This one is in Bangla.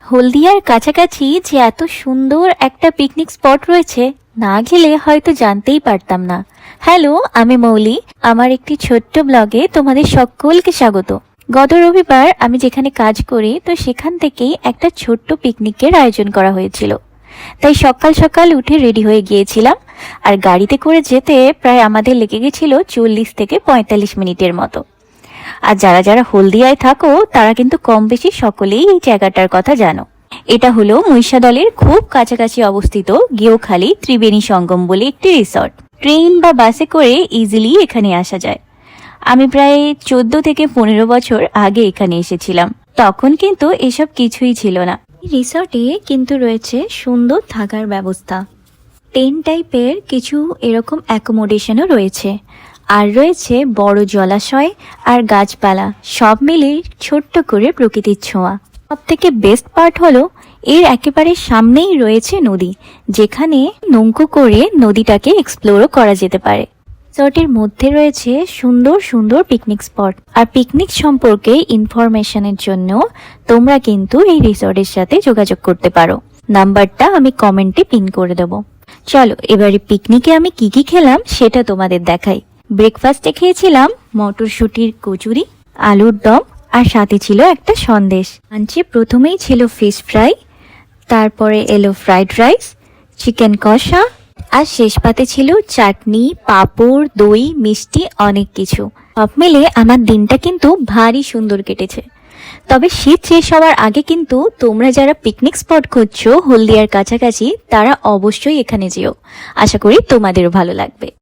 হলদিয়ার কাছাকাছি যে এত সুন্দর একটা পিকনিক স্পট রয়েছে, না গেলে হয়তো জানতেই পারতাম না। হ্যালো, আমি মৌলি। আমার একটি ছোট্ট ব্লগে তোমাদের সকলকে স্বাগত। গত রবিবার আমি যেখানে কাজ করি, তো সেখান থেকেই একটা ছোট্ট পিকনিকের আয়োজন করা হয়েছিল। তাই সকাল সকাল উঠে রেডি হয়ে গিয়েছিলাম, আর গাড়িতে করে যেতে প্রায় আমাদের লেগে গেছিল 40 থেকে 45 মিনিটের মতো। আর যারা যারা হলদিয়ায় থাকো তারা কিন্তু কম বেশি সকলেই এই জায়গাটার কথা জানো। এটা হলো মহিষাদলের খুব কাছাকাছি অবস্থিত গেওখালী ত্রিবেণী সঙ্গম বলে একটি রিসর্ট। ট্রেন বা বাসে করে ইজিলি এখানে আসা যায়। আমি প্রায় 14 থেকে 15 বছর আগে এখানে এসেছিলাম, তখন কিন্তু এসব কিছুই ছিল না। রিসর্টে কিন্তু রয়েছে সুন্দর থাকার ব্যবস্থা, টেন্ট টাইপের কিছু এরকম অ্যাকোমোডেশনও রয়েছে, আর রয়েছে বড় জলাশয় আর গাছপালা, সব মিলে ছোট্ট করে প্রকৃতির ছোঁয়া। সব থেকে বেস্ট পার্ট হলো এর একেবারে সামনেই রয়েছে নদী, যেখানে নৌকো করে নদীটাকে এক্সপ্লোরও করা যেতে পারে। রিসর্টের মধ্যে রয়েছে সুন্দর সুন্দর পিকনিক স্পট, আর পিকনিক সম্পর্কে ইনফরমেশনের জন্য তোমরা কিন্তু এই রিসর্টের সাথে যোগাযোগ করতে পারো। নাম্বারটা আমি কমেন্টে পিন করে দেবো। চলো এবারে পিকনিকে আমি কি কি খেলাম সেটা তোমাদের দেখাই। ব্রেকফাস্টে খেয়েছিলাম মটরশুঁটির কচুরি, আলুর দম, আর সাথে ছিল একটা সন্দেশ। লাঞ্চে প্রথমেই ছিল ফিশ ফ্রাই, তারপরে এলো ফ্রাইড রাইস, চিকেন কষা, আর শেষ পাতে ছিল চাটনি, পাঁপড়, দই, মিষ্টি, অনেক কিছু। সব মিলে আমার দিনটা কিন্তু ভারী সুন্দর কেটেছে। তবে শীত শেষ হওয়ার আগে কিন্তু তোমরা যারা পিকনিক স্পট খুঁজছো হলদিয়ার কাছাকাছি, তারা অবশ্যই এখানে যেও। আশা করি তোমাদেরও ভালো লাগবে।